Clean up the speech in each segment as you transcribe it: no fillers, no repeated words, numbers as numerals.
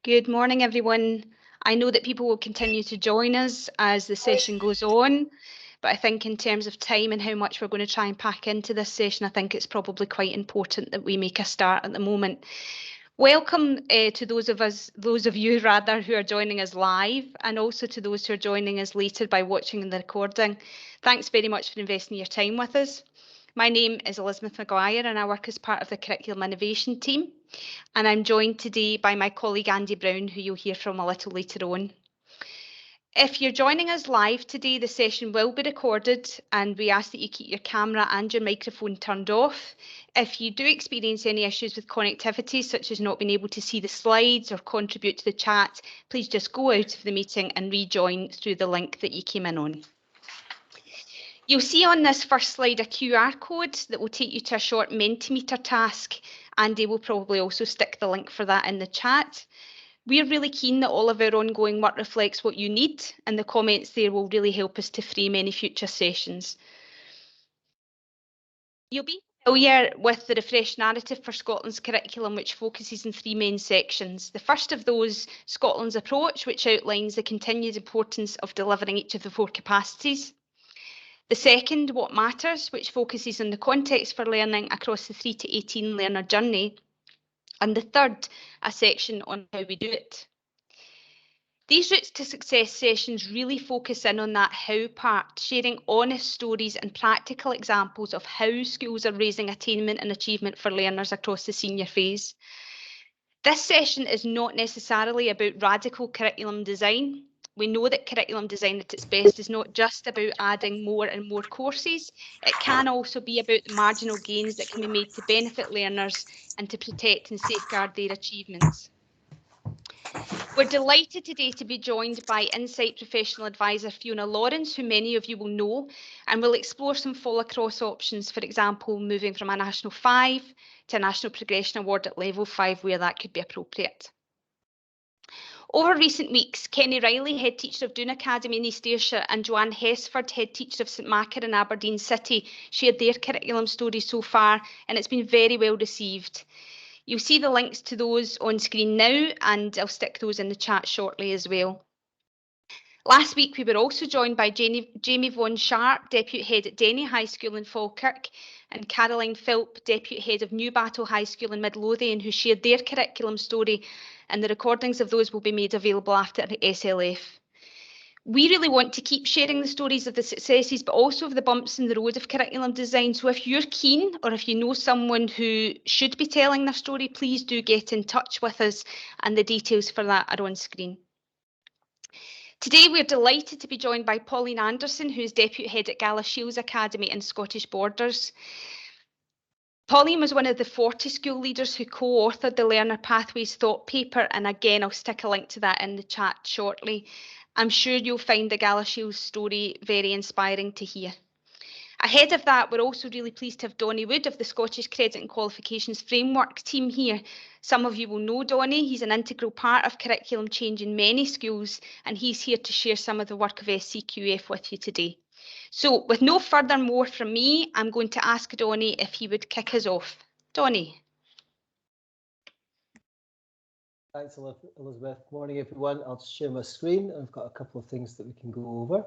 Good morning, everyone. I know that people will continue to join us as the session goes on, but I think in terms of time and how much we're going to try and pack into this session, I think it's probably quite important that we make a start at the moment. Welcome to those of you rather who are joining us live, and also to those who are joining us later by watching the recording. Thanks very much for investing your time with us. My name is Elizabeth Maguire and I work as part of the Curriculum Innovation team. And I'm joined today by my colleague Andy Brown, who you'll hear from a little later on. If you're joining us live today, the session will be recorded and we ask that you keep your camera and your microphone turned off. If you do experience any issues with connectivity, such as not being able to see the slides or contribute to the chat, please just go out of the meeting and rejoin through the link that you came in on. You'll see on this first slide a QR code that will take you to a short Mentimeter task. Andy will probably also stick the link for that in the chat. We're really keen that all of our ongoing work reflects what you need, and the comments there will really help us to frame any future sessions. You'll be familiar with the refreshed narrative for Scotland's curriculum, which focuses on three main sections. The first of those, Scotland's approach, which outlines the continued importance of delivering each of the four capacities. The second, What Matters, which focuses on the context for learning across the 3 to 18 learner journey. And the third, a section on how we do it. These Routes to Success sessions really focus in on that how part, sharing honest stories and practical examples of how schools are raising attainment and achievement for learners across the senior phase. This session is not necessarily about radical curriculum design. We know that curriculum design at its best is not just about adding more and more courses. It can also be about the marginal gains that can be made to benefit learners and to protect and safeguard their achievements. We're delighted today to be joined by Insight Professional Advisor Fiona Lawrence, who many of you will know, and we'll explore some fall-across options, for example, moving from a National 5 to a National Progression Award at Level 5, where that could be appropriate. Over recent weeks, Kenny Riley, Head Teacher of Doon Academy in East Ayrshire, and Joanne Hesford, Head Teacher of St Macar in Aberdeen City, shared their curriculum stories so far, and it's been very well received. You'll see the links to those on screen now, and I'll stick those in the chat shortly as well. Last week, we were also joined by Jamie Vaughan Sharp, Deputy Head at Denny High School in Falkirk, and Caroline Philp, Deputy Head of Newbattle High School in Midlothian, who shared their curriculum story, and the recordings of those will be made available after SLF. We really want to keep sharing the stories of the successes, but also of the bumps in the road of curriculum design. So if you're keen, or if you know someone who should be telling their story, please do get in touch with us, and the details for that are on screen. Today, we're delighted to be joined by Pauline Anderson, who is Deputy Head at Galashiels Academy in Scottish Borders. Pauline was one of the 40 school leaders who co-authored the Learner Pathways Thought Paper, and again, I'll stick a link to that in the chat shortly. I'm sure you'll find the Galashiels story very inspiring to hear. Ahead of that, we're also really pleased to have Donny Wood of the Scottish Credit and Qualifications Framework team here. Some of you will know Donny. He's an integral part of curriculum change in many schools, and he's here to share some of the work of SCQF with you today. So with no further more from me, I'm going to ask Donny if he would kick us off. Donny. Thanks, Elizabeth. Morning, everyone. I'll just share my screen. I've got a couple of things that we can go over.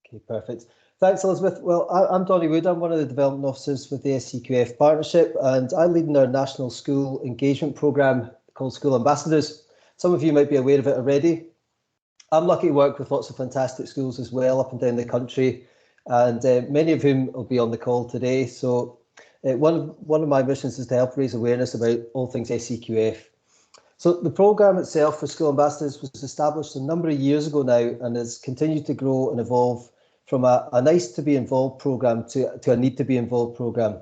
Okay, perfect. Thanks, Elizabeth. Well, I'm Donny Wood. I'm one of the development officers with the SCQF partnership, and I lead in our national school engagement programme called School Ambassadors. Some of you might be aware of it already. I'm lucky to work with lots of fantastic schools as well up and down the country, and many of whom will be on the call today. So one of my missions is to help raise awareness about all things SCQF. So the programme itself for School Ambassadors was established a number of years ago now and has continued to grow and evolve from a nice to be involved programme to a need to be involved programme.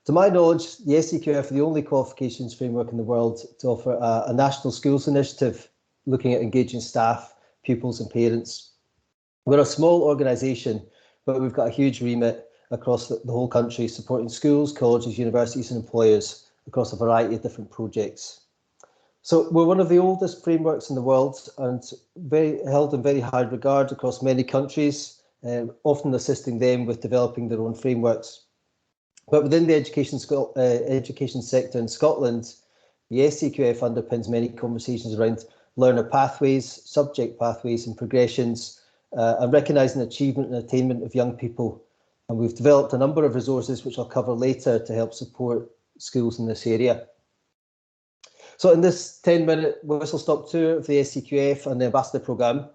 To my knowledge, the SCQF are the only qualifications framework in the world to offer a national schools initiative looking at engaging staff, pupils and parents. We're a small organisation, but we've got a huge remit across the whole country, supporting schools, colleges, universities and employers across a variety of different projects. So we're one of the oldest frameworks in the world and held in very high regard across many countries, often assisting them with developing their own frameworks. But within the education sector in Scotland, the SCQF underpins many conversations around learner pathways, subject pathways and progressions, and recognising achievement and attainment of young people. And we've developed a number of resources which I'll cover later to help support schools in this area. So in this 10-minute whistle-stop tour of the SCQF and the Ambassador programme,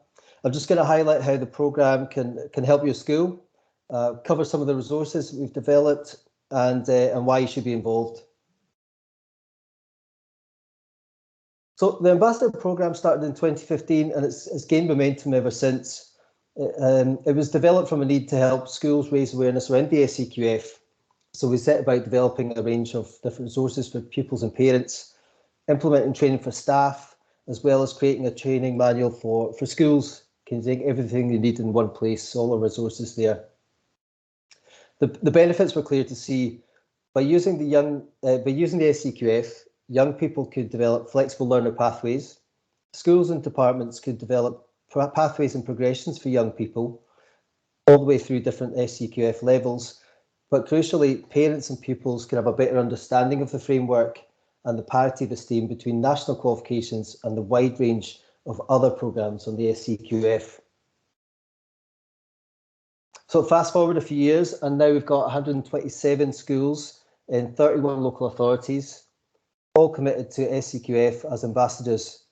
I'm just going to highlight how the programme can help your school, cover some of the resources we've developed, and why you should be involved. So the Ambassador programme started in 2015 and it's gained momentum ever since. It was developed from a need to help schools raise awareness around the SCQF. So we set about developing a range of different resources for pupils and parents, implementing training for staff, as well as creating a training manual for schools, containing everything you need in one place, all the resources there. The benefits were clear to see. By using the SCQF, young people could develop flexible learner pathways. Schools and departments could develop pathways and progressions for young people, all the way through different SCQF levels. But crucially, parents and pupils could have a better understanding of the framework and the parity of esteem between national qualifications and the wide range of other programmes on the SCQF. So fast forward a few years, and now we've got 127 schools in 31 local authorities, all committed to SCQF as ambassadors.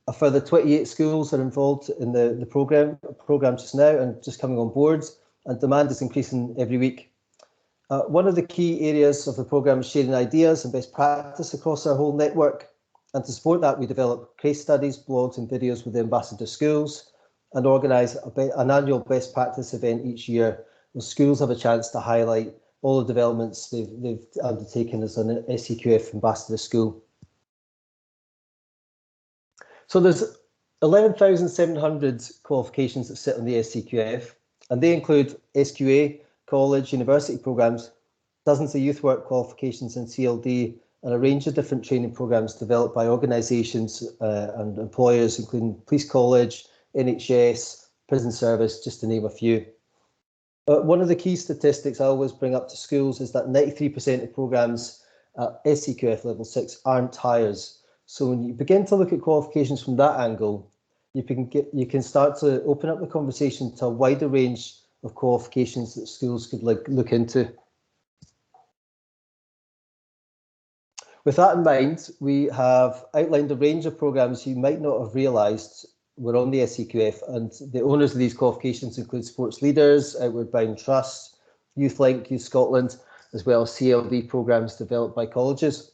A further 28 schools are involved in the programme just now and just coming on board, and demand is increasing every week. One of the key areas of the programme is sharing ideas and best practice across our whole network. And to support that, we develop case studies, blogs and videos with the ambassador schools and organise an annual best practice event each year where schools have a chance to highlight all the developments they've undertaken as an SCQF ambassador school. So there's 11,700 qualifications that sit on the SCQF, and they include SQA, college, university programmes, dozens of youth work qualifications in CLD, and a range of different training programmes developed by organisations and employers, including Police College, NHS, Prison Service, just to name a few. One of the key statistics I always bring up to schools is that 93% of programmes at SCQF level 6 aren't hires. So when you begin to look at qualifications from that angle, you can start to open up the conversation to a wider range of qualifications that schools could look into. With that in mind, we have outlined a range of programmes you might not have realised were on the SCQF, and the owners of these qualifications include Sports Leaders, Outward Bound Trust, YouthLink, Youth Scotland, as well as CLD programmes developed by colleges.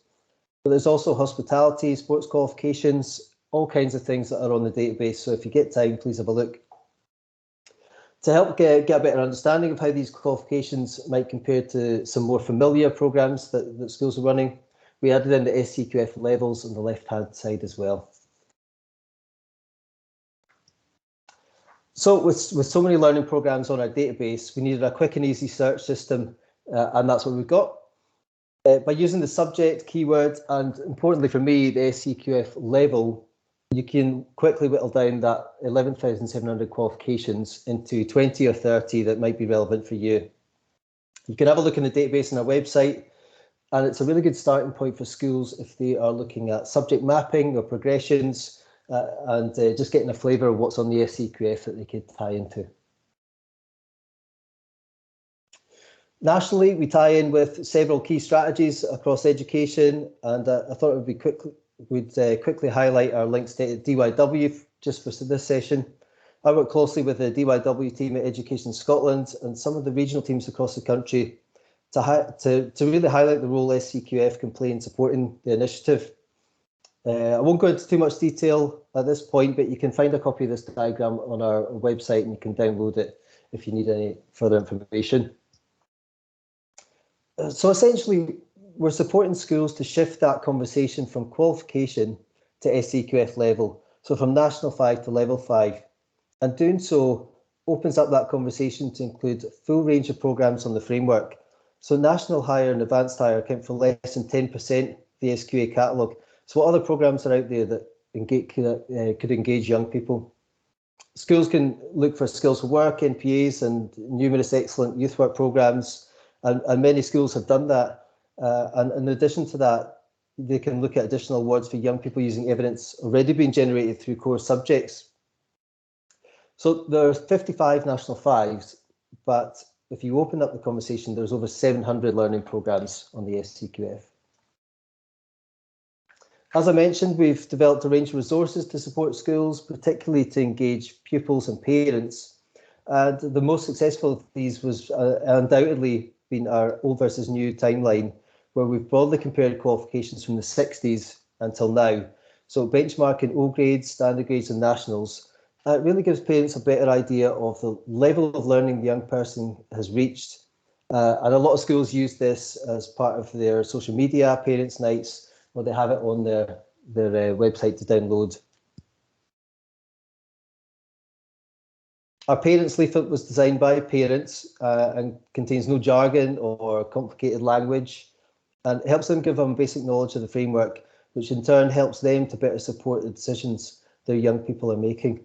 But there's also hospitality, sports qualifications, all kinds of things that are on the database. So if you get time, please have a look. To help get a better understanding of how these qualifications might compare to some more familiar programmes that schools are running, we added in the SCQF levels on the left-hand side as well. So with so many learning programmes on our database, we needed a quick and easy search system, and that's what we've got. By using the subject, keyword, and importantly for me, the SCQF level, you can quickly whittle down that 11,700 qualifications into 20 or 30 that might be relevant for you. You can have a look in the database on our website, and it's a really good starting point for schools if they are looking at subject mapping or progressions, and just getting a flavour of what's on the SCQF that they could tie into. Nationally, we tie in with several key strategies across education, and I thought we'd quickly highlight our links to DYW just for this session. I work closely with the DYW team at Education Scotland and some of the regional teams across the country to really highlight the role SCQF can play in supporting the initiative. I won't go into too much detail at this point, but you can find a copy of this diagram on our website and you can download it if you need any further information. So essentially, we're supporting schools to shift that conversation from qualification to SCQF level, so from National 5 to Level 5. And doing so opens up that conversation to include a full range of programmes on the framework. So National Higher and Advanced Higher account for less than 10% of the SQA catalogue. So what other programmes are out there that could engage young people? Schools can look for skills for work, NPAs and numerous excellent youth work programmes. and many schools have done that. And in addition to that, they can look at additional awards for young people using evidence already being generated through core subjects. So there are 55 national fives, but if you open up the conversation, there's over 700 learning programmes on the SCQF. As I mentioned, we've developed a range of resources to support schools, particularly to engage pupils and parents. And the most successful of these was undoubtedly been our old versus new timeline, where we've broadly compared qualifications from the 60s until now. So benchmarking O grades, standard grades and nationals. It really gives parents a better idea of the level of learning the young person has reached. And a lot of schools use this as part of their social media parents' nights, where they have it on their website to download. Our parents leaflet was designed by parents and contains no jargon or complicated language, and it helps them give them basic knowledge of the framework, which in turn helps them to better support the decisions their young people are making.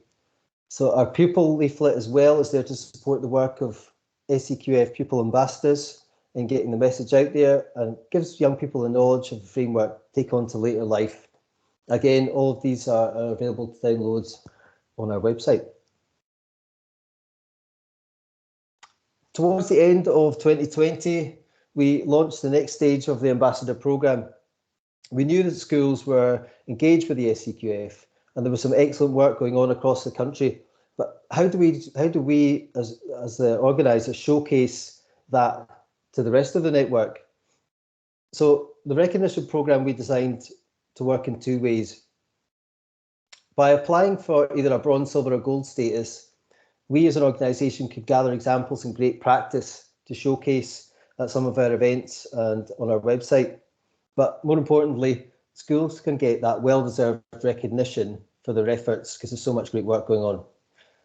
So our pupil leaflet as well is there to support the work of SCQF pupil ambassadors in getting the message out there, and gives young people the knowledge of the framework to take on to later life. Again, all of these are available to download on our website. Towards the end of 2020, we launched the next stage of the Ambassador programme. We knew that schools were engaged with the SCQF, and there was some excellent work going on across the country. But how do we as the organiser showcase that to the rest of the network? So the recognition programme we designed to work in two ways. By applying for either a bronze, silver or gold status, we as an organisation could gather examples and great practice to showcase at some of our events and on our website. But more importantly, schools can get that well-deserved recognition for their efforts, because there's so much great work going on.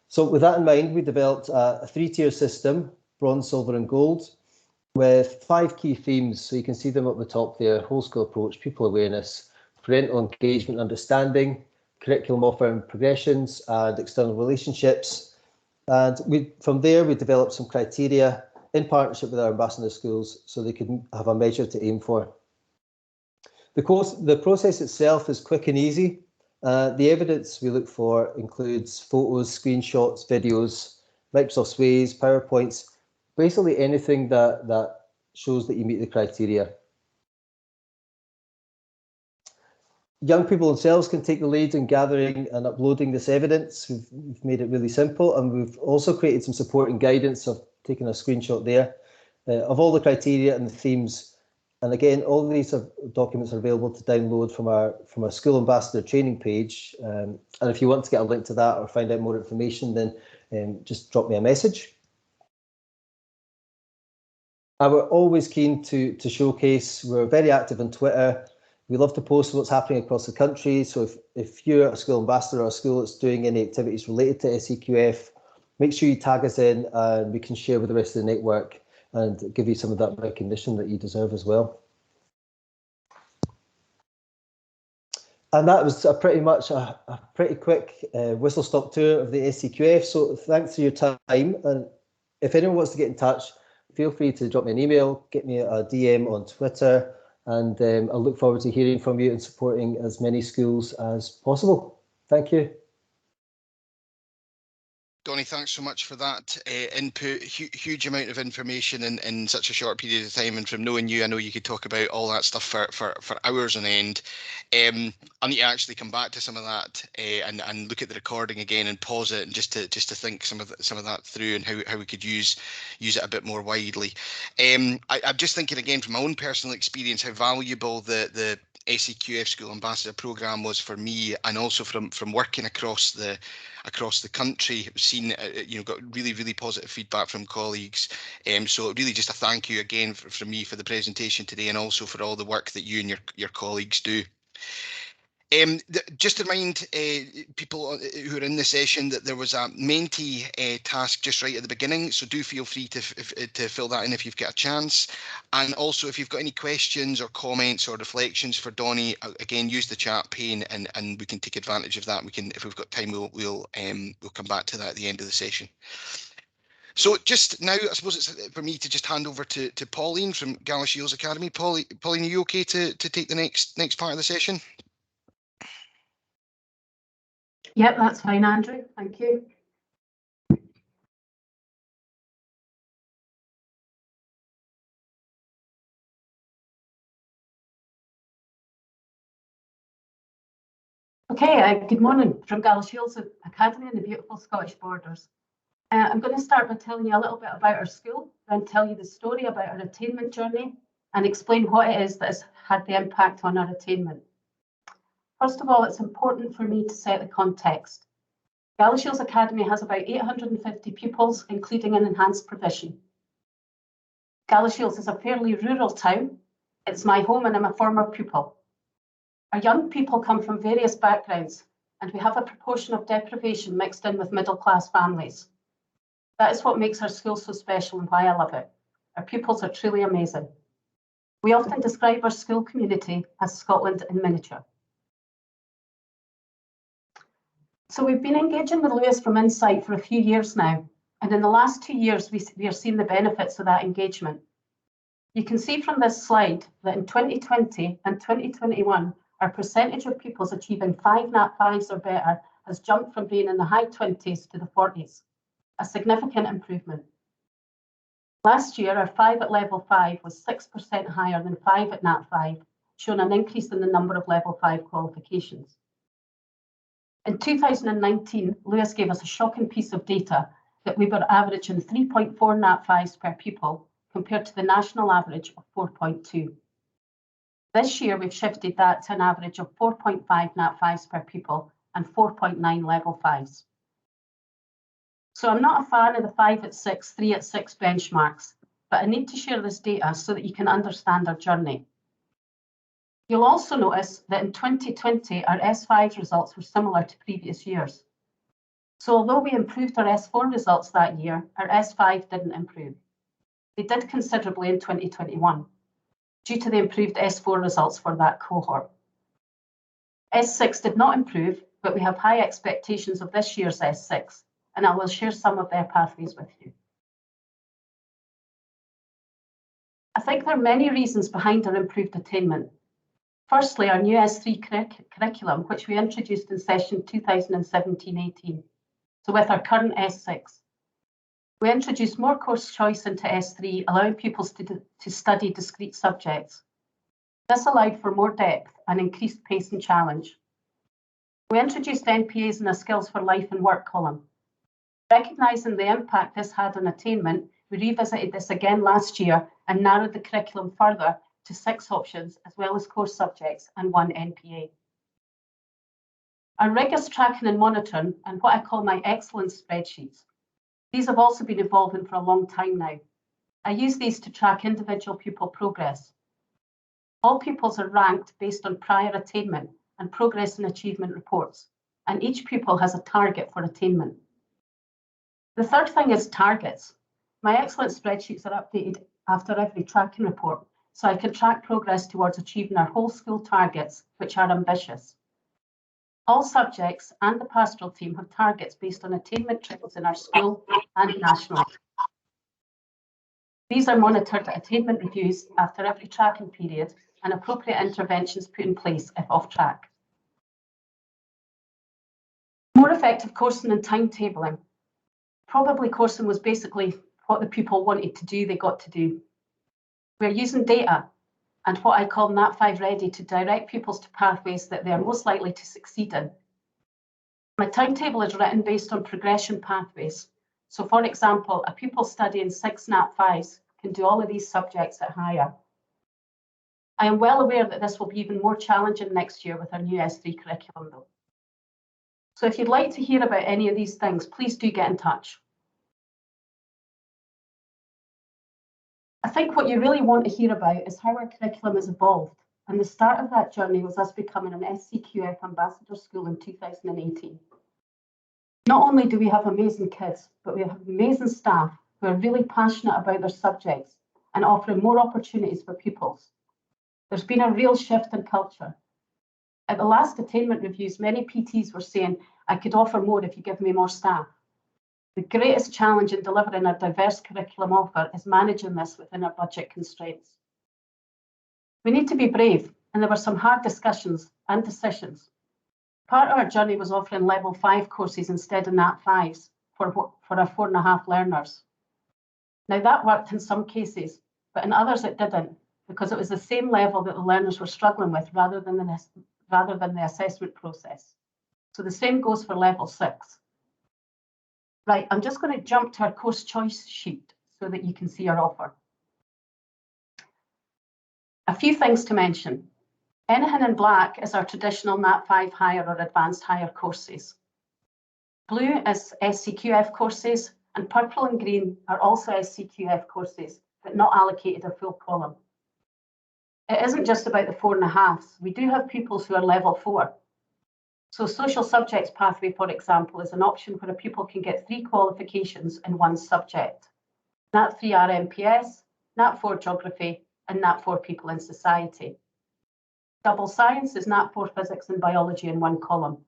So with that in mind, we developed a three-tier system, bronze, silver and gold, with 5 key themes. So you can see them at the top there: whole school approach, pupil awareness, parental engagement, understanding, curriculum offer and progressions, and external relationships. And from there, we developed some criteria in partnership with our ambassador schools so they could have a measure to aim for. The process itself is quick and easy. The evidence we look for includes photos, screenshots, videos, Microsoft Sways, PowerPoints, basically anything that shows that you meet the criteria. Young people themselves can take the lead in gathering and uploading this evidence. We've made it really simple, and we've also created some support and guidance. I've taken a screenshot there of all the criteria and the themes. And again, all of these documents are available to download from our School Ambassador training page. And if you want to get a link to that or find out more information, then just drop me a message. We're always keen to showcase. We're very active on Twitter. We love to post what's happening across the country. So if you're a school ambassador or a school that's doing any activities related to SCQF, make sure you tag us in, and we can share with the rest of the network and give you some of that recognition that you deserve as well. And that was pretty much a pretty quick whistle-stop tour of the SCQF. So thanks for your time. And if anyone wants to get in touch, feel free to drop me an email, get me a DM on Twitter, and I look forward to hearing from you and supporting as many schools as possible. Thank you. Donnie, thanks so much for that input. Huge amount of information in such a short period of time, and from knowing you, I know you could talk about all that stuff for hours on end. I need to actually come back to some of that and look at the recording again and pause it and just to think some of that through, and how we could use it a bit more widely. I'm just thinking again from my own personal experience how valuable the SCQF School Ambassador Programme was for me, and also from working across the country. Seen, got really positive feedback from colleagues. So really just a thank you again from me for the presentation today, and also for all the work that you and your colleagues do. Just to remind people who are in the session that there was a Menti task just right at the beginning, so do feel free to fill that in if you've got a chance. And also, if you've got any questions or comments or reflections for Donnie, again, use the chat pane, and we can take advantage of that. We can, if we've got time, we'll come back to that at the end of the session. So just now, I suppose it's for me to just hand over to Pauline from Galashiels Academy. Pauline, are you okay to take the next part of the session? Yep, that's fine, Andrew. Thank you. Okay, good morning from Galashiels Academy in the beautiful Scottish Borders. I'm going to start by telling you a little bit about our school, then tell you the story about our attainment journey and explain what it is that has had the impact on our attainment. First of all, it's important for me to set the context. Galashiels Academy has about 850 pupils, including an enhanced provision. Galashiels is a fairly rural town. It's my home and I'm a former pupil. Our young people come from various backgrounds and we have a proportion of deprivation mixed in with middle-class families. That is what makes our school so special and why I love it. Our pupils are truly amazing. We often describe our school community as Scotland in miniature. So we've been engaging with Lewis from Insight for a few years now, and in the last 2 years we are seeing the benefits of that engagement. You can see from this slide that in 2020 and 2021, our percentage of pupils achieving 5 NAT5s or better has jumped from being in the high 20s to the 40s, a significant improvement. Last year, our 5 at level 5 was 6% higher than 5 at NAT5, showing an increase in the number of level 5 qualifications. In 2019, Lewis gave us a shocking piece of data that we were averaging 3.4 NAT5s per pupil compared to the national average of 4.2. This year, we've shifted that to an average of 4.5 NAT5s per pupil and 4.9 level 5s. So I'm not a fan of the 5 at 6, 3 at 6 benchmarks, but I need to share this data so that you can understand our journey. You'll also notice that in 2020, our S5 results were similar to previous years. So although we improved our S4 results that year, our S5 didn't improve. They did considerably in 2021 due to the improved S4 results for that cohort. S6 did not improve, but we have high expectations of this year's S6, and I will share some of their pathways with you. I think there are many reasons behind our improved attainment. Firstly, our new S3 curriculum, which we introduced in session 2017-18, so with our current S6. We introduced more course choice into S3, allowing pupils to study discrete subjects. This allowed for more depth and increased pace and challenge. We introduced NPAs in a Skills for Life and Work column. Recognising the impact this had on attainment, we revisited this again last year and narrowed the curriculum further to 6 options, as well as course subjects and 1 NPA. Our rigorous tracking and monitoring, and what I call my excellence spreadsheets, these have also been evolving for a long time now. I use these to track individual pupil progress. All pupils are ranked based on prior attainment and progress and achievement reports, and each pupil has a target for attainment. The third thing is targets. My excellence spreadsheets are updated after every tracking report, so I can track progress towards achieving our whole school targets, which are ambitious. All subjects and the pastoral team have targets based on attainment trends in our school and nationally. These are monitored at attainment reviews after every tracking period and appropriate interventions put in place if off track. More effective coursing and timetabling. Probably coursing was basically what the pupil wanted to do, they got to do. We're using data and what I call NAT5 ready to direct pupils to pathways that they are most likely to succeed in. My timetable is written based on progression pathways. So for example, a pupil studying 6 NAT5s can do all of these subjects at higher. I am well aware that this will be even more challenging next year with our new S3 curriculum though. So if you'd like to hear about any of these things, please do get in touch. I think what you really want to hear about is how our curriculum has evolved, and the start of that journey was us becoming an SCQF Ambassador school in 2018. Not only do we have amazing kids, but we have amazing staff who are really passionate about their subjects and offering more opportunities for pupils. There's been a real shift in culture. At the last attainment reviews, many PTs were saying, I could offer more if you give me more staff. The greatest challenge in delivering our diverse curriculum offer is managing this within our budget constraints. We need to be brave, and there were some hard discussions and decisions. Part of our journey was offering level 5 courses instead of Nat 5s for our 4.5 learners. Now that worked in some cases, but in others it didn't, because it was the same level that the learners were struggling with rather than the assessment process. So the same goes for level 6. Right, I'm just going to jump to our course choice sheet so that you can see our offer. A few things to mention. Anything in black is our traditional Nat 5 higher or advanced higher courses. Blue is SCQF courses, and purple and green are also SCQF courses, but not allocated a full column. It isn't just about the 4.5s. We do have pupils who are level 4. So social subjects pathway, for example, is an option where a pupil can get 3 qualifications in one subject. Nat 3 RMPS, Nat 4 Geography, and Nat 4 People in Society. Double Science is Nat 4 Physics and Biology in one column.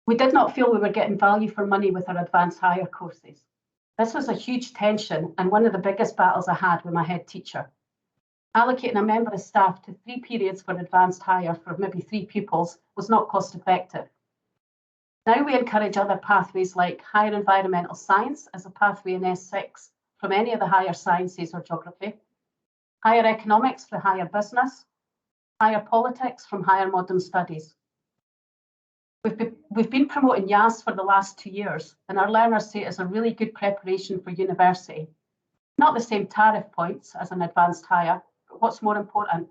We did not feel we were getting value for money with our advanced higher courses. This was a huge tension and one of the biggest battles I had with my head teacher. Allocating a member of staff to 3 periods for advanced higher for maybe 3 pupils was not cost effective. Now we encourage other pathways like higher environmental science as a pathway in S6 from any of the higher sciences or geography, higher economics for higher business, higher politics from higher modern studies. We've been promoting YAS for the last 2 years, and our learners say it's a really good preparation for university. Not the same tariff points as an advanced higher, but what's more important?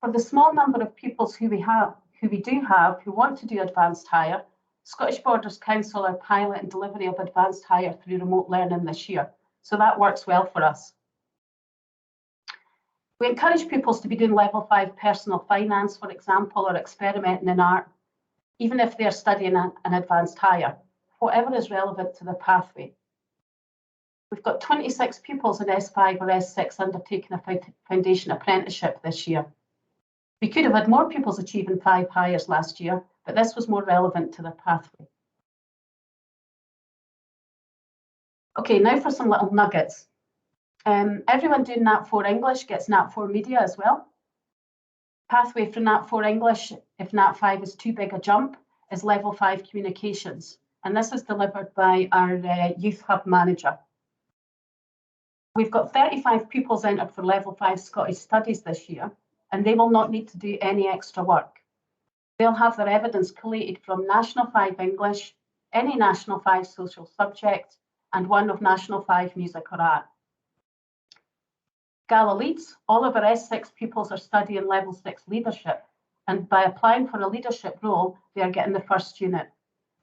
For the small number of pupils who we do have who want to do advanced higher, Scottish Borders Council are piloting delivery of advanced higher through remote learning this year, so that works well for us. We encourage pupils to be doing level 5 personal finance, for example, or experimenting in art, even if they're studying an advanced higher, whatever is relevant to the pathway. We've got 26 pupils in S5 or S6 undertaking a foundation apprenticeship this year. We could have had more pupils achieving 5 hires last year, but this was more relevant to the pathway. Okay, now for some little nuggets. Everyone doing Nat 4 English gets Nat 4 Media as well. Pathway for Nat 4 English, if Nat 5 is too big a jump, is level 5 communications. And this is delivered by our Youth Hub manager. We've got 35 pupils entered for level 5 Scottish Studies this year, and they will not need to do any extra work. They'll have their evidence collated from National 5 English, any National 5 social subject, and one of National 5 music or art. Gala Leads, all of our S6 pupils are studying level 6 leadership, and by applying for a leadership role, they are getting the first unit.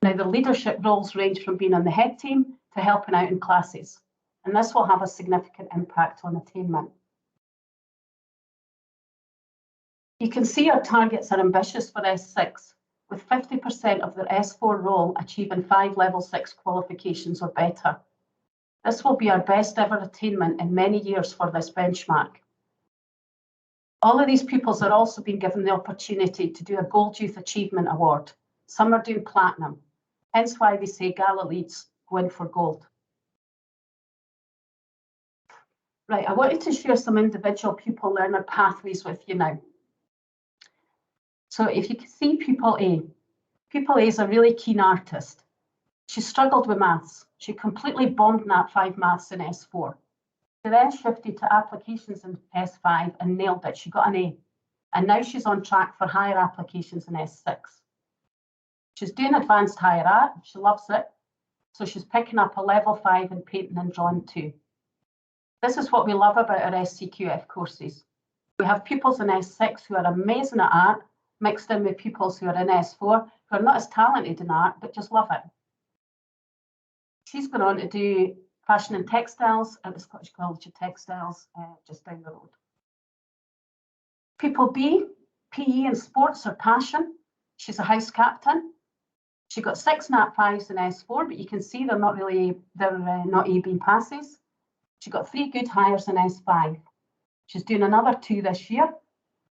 Now, the leadership roles range from being on the head team to helping out in classes, and this will have a significant impact on attainment. You can see our targets are ambitious for S6, with 50% of their S4 role achieving 5 level 6 qualifications or better. This will be our best ever attainment in many years for this benchmark. All of these pupils are also being given the opportunity to do a Gold Youth Achievement Award. Some are doing Platinum, hence why we say Gala Leads go in for Gold. Right, I wanted to share some individual pupil learner pathways with you now. So if you can see Pupil A is a really keen artist. She struggled with maths. She completely bombed Nat 5 maths in S4. She then shifted to applications in S5 and nailed it. She got an A. And now she's on track for higher applications in S6. She's doing advanced higher art. She loves it. So she's picking up a level 5 in painting and drawing too. This is what we love about our SCQF courses. We have pupils in S6 who are amazing at art, mixed in with pupils who are in S4 who are not as talented in art, but just love it. She's gone on to do fashion and textiles at the Scottish College of Textiles, just down the road. Pupil B, PE and sports are passion. She's a house captain. She got 6 Nat 5s in S4, but you can see they're not A-B passes. She got 3 good hires in S5. She's doing another 2 this year,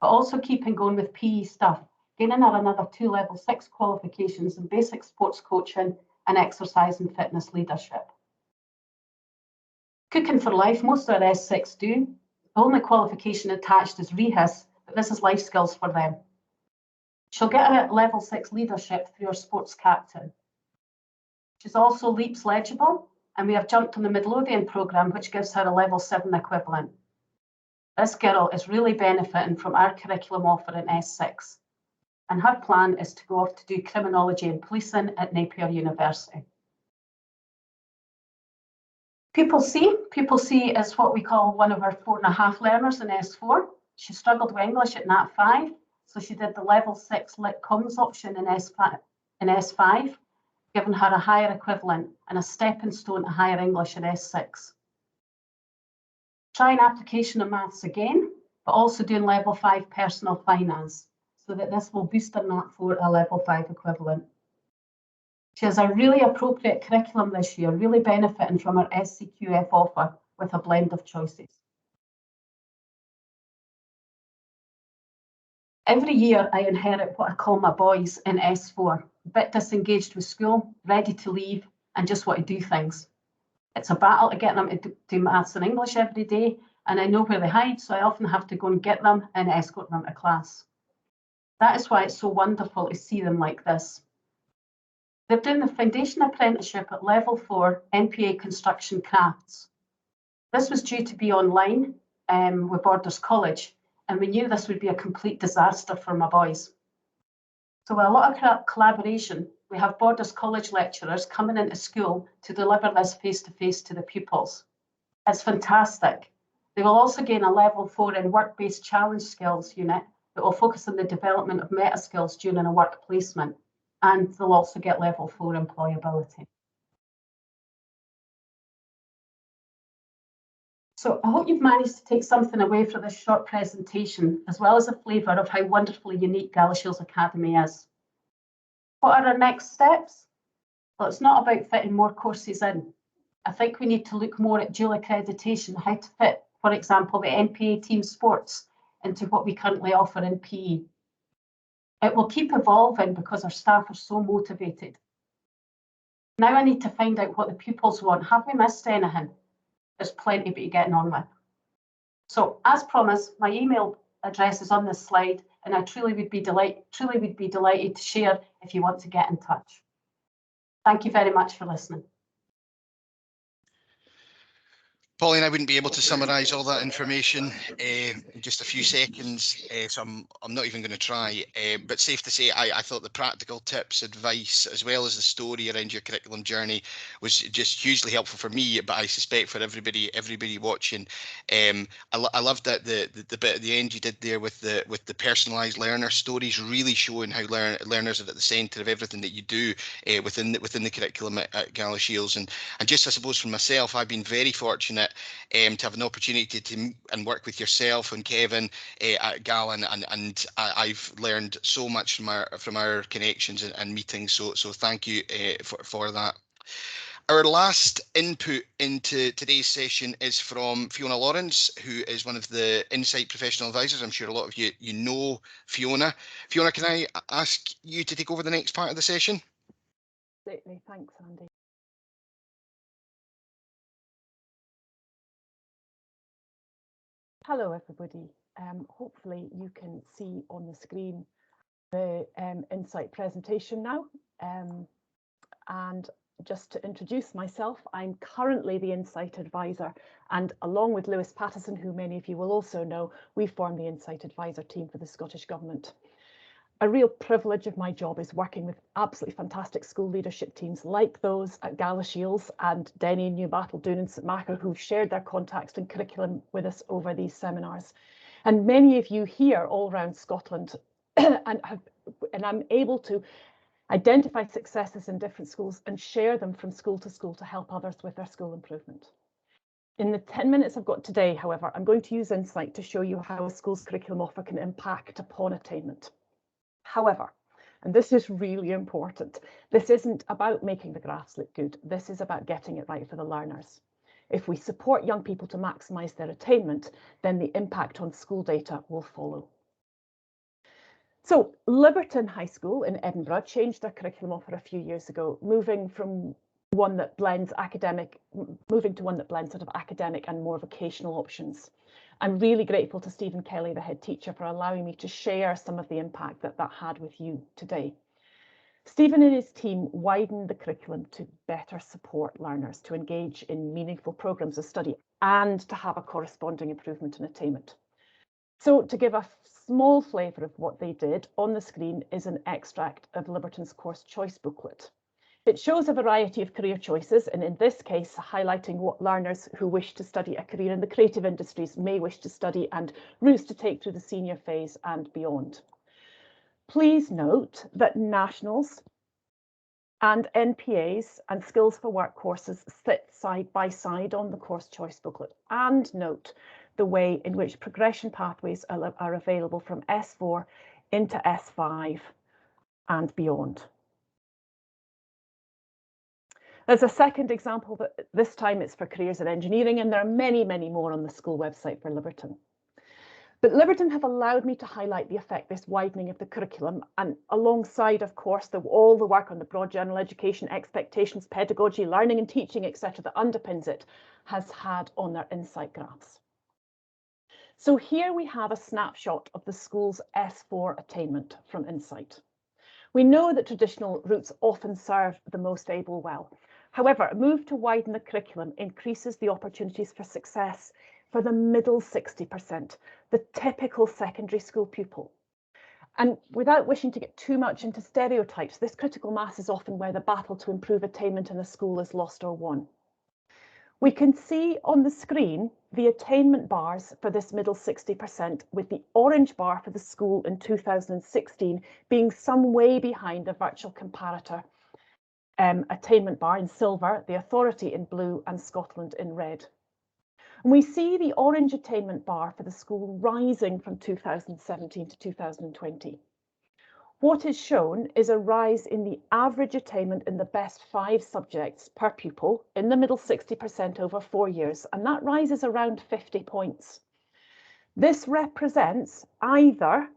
but also keeping going with PE stuff, gaining her another 2 level 6 qualifications in basic sports coaching and exercise and fitness leadership. Cooking for Life, most of our S6 do. The only qualification attached is REHIS, but this is life skills for them. She'll get a level 6 leadership through her sports captain. She's also LEAPS legible, and we have jumped on the Midlothian programme, which gives her a level 7 equivalent. This girl is really benefiting from our curriculum offer in S6, and her plan is to go off to do criminology and policing at Napier University. Pupil C is what we call one of our 4.5 learners in S4. She struggled with English at Nat 5, so she did the level 6 Lit Comms option in S5, giving her a higher equivalent and a stepping stone to higher English in S6. Trying application of maths again, but also doing level 5 personal finance, so that this will boost her Nat 4 a level 5 equivalent. She has a really appropriate curriculum this year, really benefiting from her SCQF offer with a blend of choices. Every year I inherit what I call my boys in S4, a bit disengaged with school, ready to leave, and just want to do things. It's a battle to get them to do maths and English every day, and I know where they hide, so I often have to go and get them and escort them to class. That is why it's so wonderful to see them like this. They're doing the foundation apprenticeship at level 4 NPA Construction Crafts. This was due to be online with Borders College, and we knew this would be a complete disaster for my boys. So with a lot of collaboration, we have Borders College lecturers coming into school to deliver this face-to-face to the pupils. It's fantastic. They will also gain a level 4 in work-based challenge skills unit that will focus on the development of meta skills during a work placement, and they'll also get level 4 employability. So I hope you've managed to take something away from this short presentation, as well as a flavour of how wonderfully unique Galashiels Academy is. What are our next steps? Well, it's not about fitting more courses in. I think we need to look more at dual accreditation, how to fit, for example, the NPA team sports into what we currently offer in PE. It will keep evolving because our staff are so motivated. Now I need to find out what the pupils want. Have we missed anything? There's plenty to be getting on with. So as promised, my email address is on this slide, and I truly would be delighted to share if you want to get in touch. Thank you very much for listening. Pauline, I wouldn't be able to summarise all that information in just a few seconds, so I'm not even going to try. But safe to say, I thought the practical tips, advice, as well as the story around your curriculum journey was just hugely helpful for me, but I suspect for everybody watching. I loved that the bit at the end you did there with the personalised learner stories, really showing how learners are at the centre of everything that you do within the curriculum at Galashiels. And just, I suppose, for myself, I've been very fortunate to have an opportunity to work with yourself and Kevin at Galan, and I've learned so much from our connections and meetings. So thank you for that. Our last input into today's session is from Fiona Lawrence, who is one of the Insight professional advisors. I'm sure a lot of you know Fiona. Fiona, can I ask you to take over the next part of the session? Absolutely, thanks, Andy. Hello, everybody. Hopefully you can see on the screen the Insight presentation now. And just to introduce myself, I'm currently the Insight Advisor, and along with Lewis Pattison, who many of you will also know, we form the Insight Advisor team for the Scottish Government. A real privilege of my job is working with absolutely fantastic school leadership teams like those at Galashiels and Denny, Newbattle, Doon and St Macher, who've shared their context and curriculum with us over these seminars. And many of you here all around Scotland and I'm able to identify successes in different schools and share them from school to help others with their school improvement. In the 10 minutes I've got today, however, I'm going to use Insight to show you how a school's curriculum offer can impact upon attainment. However, and this is really important, this isn't about making the graphs look good. This is about getting it right for the learners. If we support young people to maximise their attainment, then the impact on school data will follow. So Liberton High School in Edinburgh changed their curriculum offer a few years ago, moving to one that blends sort of academic and more vocational options. I'm really grateful to Stephen Kelly, the head teacher, for allowing me to share some of the impact that had with you today. Stephen and his team widened the curriculum to better support learners to engage in meaningful programmes of study and to have a corresponding improvement in attainment. So to give a small flavour of what they did, on the screen is an extract of Liberton's course choice booklet. It shows a variety of career choices, and in this case, highlighting what learners who wish to study a career in the creative industries may wish to study and routes to take through the senior phase and beyond. Please note that nationals and NPAs and skills for work courses sit side by side on the course choice booklet, and note the way in which progression pathways are available from S4 into S5 and beyond. There's a second example, but this time it's for careers in engineering, and there are many, many more on the school website for Liberton. But Liberton have allowed me to highlight the effect this widening of the curriculum, and alongside, of course, all the work on the broad general education, expectations, pedagogy, learning and teaching, etc., that underpins it, has had on their insight graphs. So here we have a snapshot of the school's S4 attainment from Insight. We know that traditional routes often serve the most able well. However, a move to widen the curriculum increases the opportunities for success for the middle 60%, the typical secondary school pupil. And without wishing to get too much into stereotypes, this critical mass is often where the battle to improve attainment in a school is lost or won. We can see on the screen the attainment bars for this middle 60%, with the orange bar for the school in 2016 being some way behind the virtual comparator attainment bar in silver, the authority in blue, and Scotland in red. And we see the orange attainment bar for the school rising from 2017 to 2020. What is shown is a rise in the average attainment in the best 5 subjects per pupil in the middle 60% over 4 years, and that rise is around 50 points. This represents either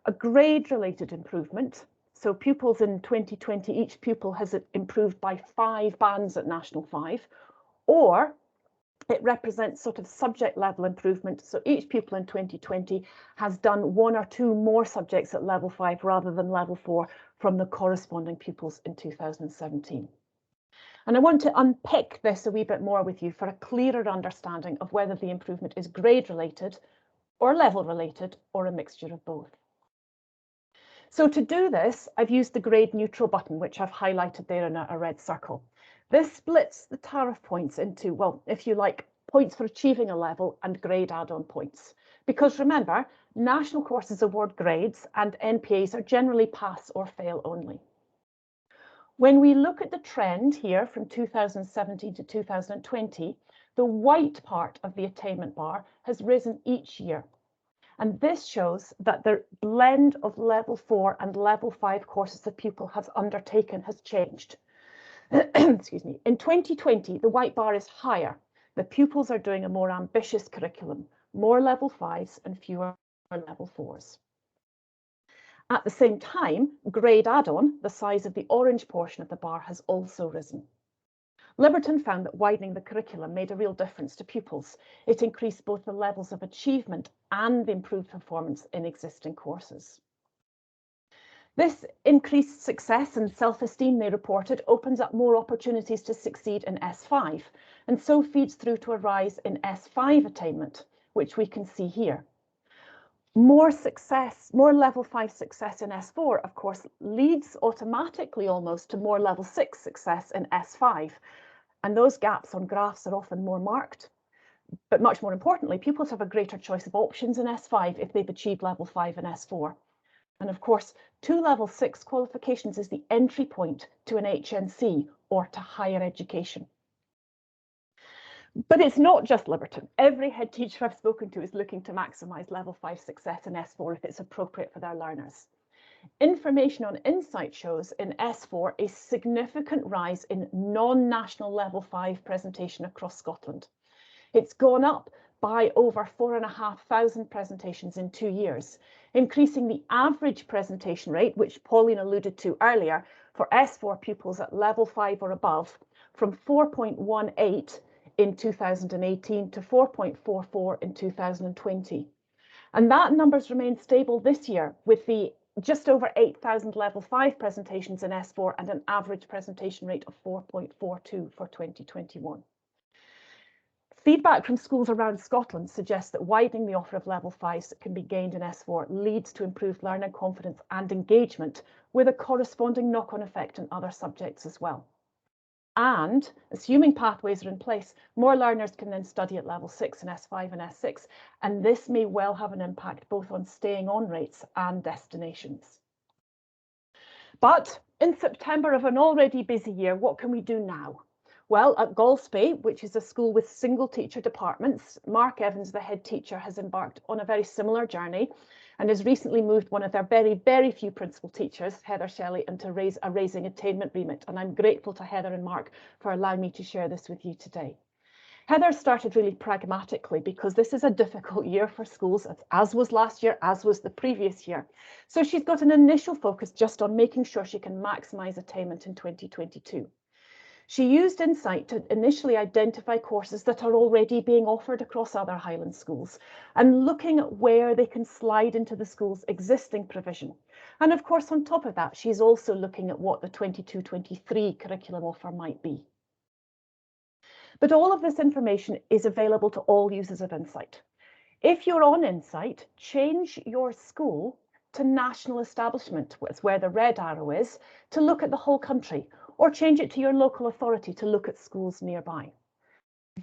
a grade-related improvement, so pupils in 2020, each pupil has improved by 5 bands at National 5, or it represents sort of subject level improvement. So each pupil in 2020 has done 1 or 2 more subjects at level 5 rather than level 4 from the corresponding pupils in 2017. And I want to unpick this a wee bit more with you for a clearer understanding of whether the improvement is grade related or level related or a mixture of both. So to do this, I've used the grade neutral button, which I've highlighted there in a red circle. This splits the tariff points into, well, if you like, points for achieving a level and grade add-on points. Because remember, national courses award grades and NPAs are generally pass or fail only. When we look at the trend here from 2017 to 2020, the white part of the attainment bar has risen each year. And this shows that the blend of level 4 and level 5 courses the pupil has undertaken has changed. Excuse me. In 2020, the white bar is higher. The pupils are doing a more ambitious curriculum, more level 5s and fewer level 4s. At the same time, grade add-on, the size of the orange portion of the bar, has also risen. Liberton found that widening the curriculum made a real difference to pupils. It increased both the levels of achievement and the improved performance in existing courses. This increased success and self-esteem, they reported, opens up more opportunities to succeed in S5, and so feeds through to a rise in S5 attainment, which we can see here. More success, more level 5 success in S4, of course, leads automatically almost to more level 6 success in S5. And those gaps on graphs are often more marked. But much more importantly, pupils have a greater choice of options in S5 if they've achieved level 5 in S4. And of course, 2 level 6 qualifications is the entry point to an HNC or to higher education. But it's not just Liberton. Every head teacher I've spoken to is looking to maximise level 5 success in S4 if it's appropriate for their learners. Information on Insight shows in S4 a significant rise in non-national level 5 presentation across Scotland. It's gone up by over 4,500 presentations in 2 years, increasing the average presentation rate, which Pauline alluded to earlier, for S4 pupils at level 5 or above, from 4.18 in 2018 to 4.44 in 2020. And that number's remained stable this year, with the just over 8,000 level 5 presentations in S4 and an average presentation rate of 4.42 for 2021. Feedback from schools around Scotland suggests that widening the offer of level 5s that can be gained in S4 leads to improved learner confidence and engagement, with a corresponding knock-on effect in other subjects as well. And assuming pathways are in place, more learners can then study at level 6 in S5 and S6, and this may well have an impact both on staying on rates and destinations. But in September of an already busy year, what can we do now? Well, at Galsby, which is a school with single teacher departments, Mark Evans, the head teacher, has embarked on a very similar journey and has recently moved one of their very, very few principal teachers, Heather Shelley, into a raising attainment remit. And I'm grateful to Heather and Mark for allowing me to share this with you today. Heather started really pragmatically because this is a difficult year for schools, as was last year, as was the previous year. So she's got an initial focus just on making sure she can maximise attainment in 2022. She used Insight to initially identify courses that are already being offered across other Highland schools and looking at where they can slide into the school's existing provision. And of course, on top of that, she's also looking at what the 22-23 curriculum offer might be. But all of this information is available to all users of Insight. If you're on Insight, change your school to national establishment, where the red arrow is, to look at the whole country, or change it to your local authority to look at schools nearby.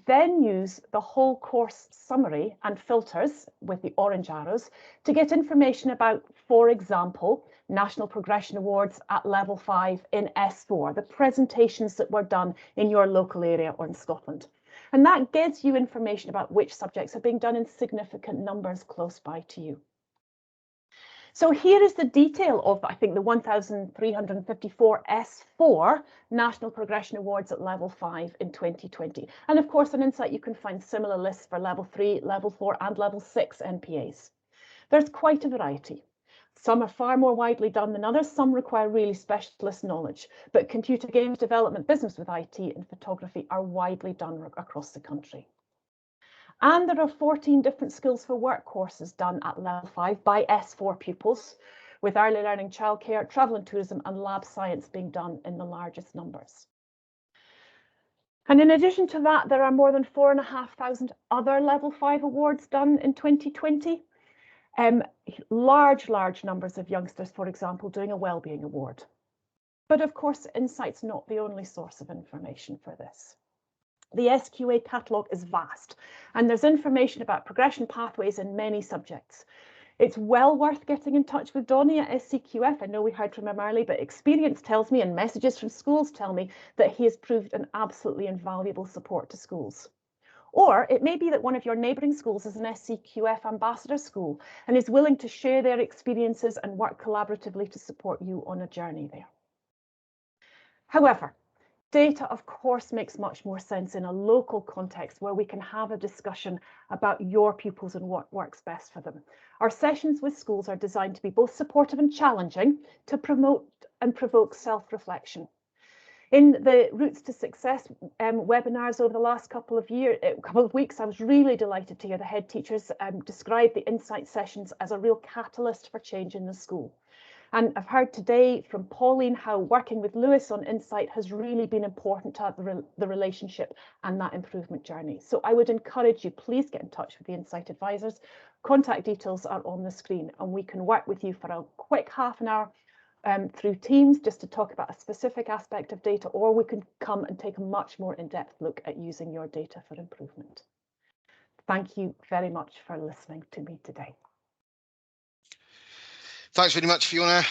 Then use the whole course summary and filters with the orange arrows to get information about, for example, National Progression Awards at level 5 in S4, the presentations that were done in your local area or in Scotland. And that gives you information about which subjects are being done in significant numbers close by to you. So here is the detail of, I think, the 1,354 S4 National Progression Awards at level 5 in 2020. And of course, on Insight, you can find similar lists for level 3, level 4 and level 6 NPAs. There's quite a variety. Some are far more widely done than others. Some require really specialist knowledge, but computer games development, business with IT and photography are widely done across the country. And there are 14 different skills for work courses done at level 5 by S4 pupils, with early learning, childcare, travel and tourism and lab science being done in the largest numbers. And in addition to that, there are more than 4,500 other level 5 awards done in 2020. Large numbers of youngsters, for example, doing a wellbeing award. But of course, Insight's not the only source of information for this. The SQA catalogue is vast, and there's information about progression pathways in many subjects. It's well worth getting in touch with Donnie at SCQF. I know we heard from him early, but experience tells me and messages from schools tell me that he has proved an absolutely invaluable support to schools. Or it may be that one of your neighbouring schools is an SCQF Ambassador school and is willing to share their experiences and work collaboratively to support you on a journey there. However, data, of course, makes much more sense in a local context where we can have a discussion about your pupils and what works best for them. Our sessions with schools are designed to be both supportive and challenging to promote and provoke self-reflection. In the Routes to Success webinars over the last couple of weeks, I was really delighted to hear the head teachers describe the Insight sessions as a real catalyst for change in the school. And I've heard today from Pauline how working with Lewis on Insight has really been important to the relationship and that improvement journey. So I would encourage you, please get in touch with the Insight advisors. Contact details are on the screen and we can work with you for a quick half an hour through Teams just to talk about a specific aspect of data, or we can come and take a much more in-depth look at using your data for improvement. Thank you very much for listening to me today. Thanks very much, Fiona.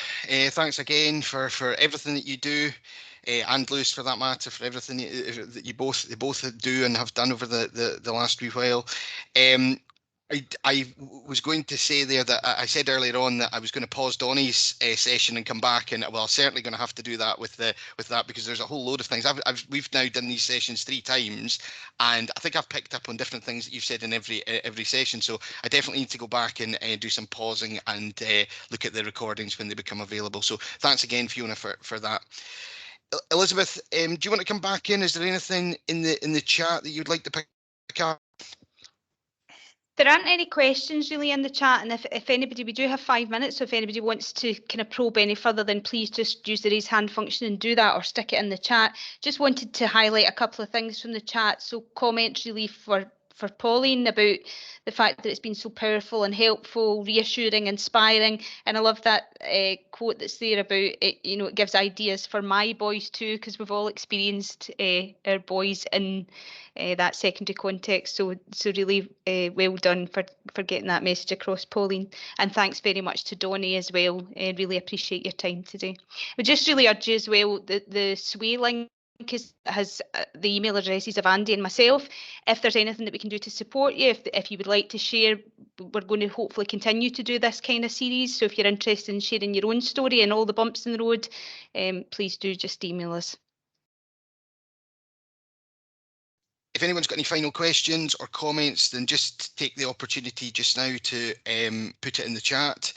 Thanks again for everything that you do, and Lewis, for that matter, for everything that you both do and have done over the last wee while. I was going to say there that I said earlier on that I was going to pause Donnie's session and come back, and well, certainly going to have to do that with that, because there's a whole load of things. We've now done these sessions 3 times, and I think I've picked up on different things that you've said in every session. So I definitely need to go back and do some pausing and look at the recordings when they become available. So thanks again, Fiona, for that. Elizabeth, do you want to come back in? Is there anything in the chat that you'd like to pick up? There aren't any questions really in the chat, and if anybody, we do have 5 minutes, so if anybody wants to kind of probe any further, then please just use the raise hand function and do that, or stick it in the chat. Just wanted to highlight a couple of things from the chat. So comments really for Pauline about the fact that it's been so powerful and helpful, reassuring, inspiring, and I love that quote that's there about it. You know, it gives ideas for my boys too, because we've all experienced our boys in that secondary context. So really well done for getting that message across, Pauline, and thanks very much to Donnie as well. Really appreciate your time today. We just really urge you as well, the SWAY link has the email addresses of Andy and myself. If there's anything that we can do to support you, if you would like to share, we're going to hopefully continue to do this kind of series. So if you're interested in sharing your own story and all the bumps in the road, please do just email us. If anyone's got any final questions or comments, then just take the opportunity just now to put it in the chat.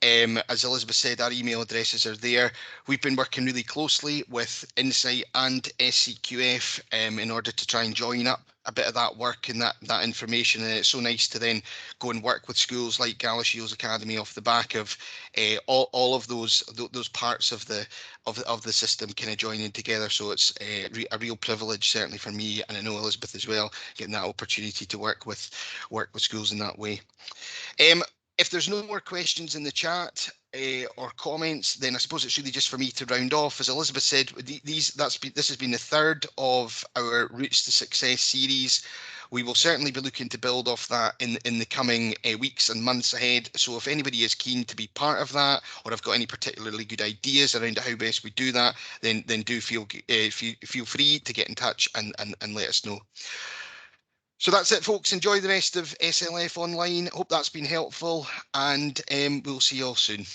As Elizabeth said, our email addresses are there. We've been working really closely with Insight and SCQF in order to try and join up a bit of that work and that information, and it's so nice to then go and work with schools like Galashiels Academy off the back of all of those parts of the system kind of joining together. So it's a real privilege, certainly for me, and I know Elizabeth as well, getting that opportunity to work with schools in that way. If there's no more questions in the chat or comments, then I suppose it's really just for me to round off. As Elizabeth said, this has been the 3rd of our Routes to Success series. We will certainly be looking to build off that in the coming weeks and months ahead. So if anybody is keen to be part of that, or have got any particularly good ideas around how best we do that, then do feel free to get in touch and let us know. So that's it, folks. Enjoy the rest of SLF Online. Hope that's been helpful, and we'll see you all soon.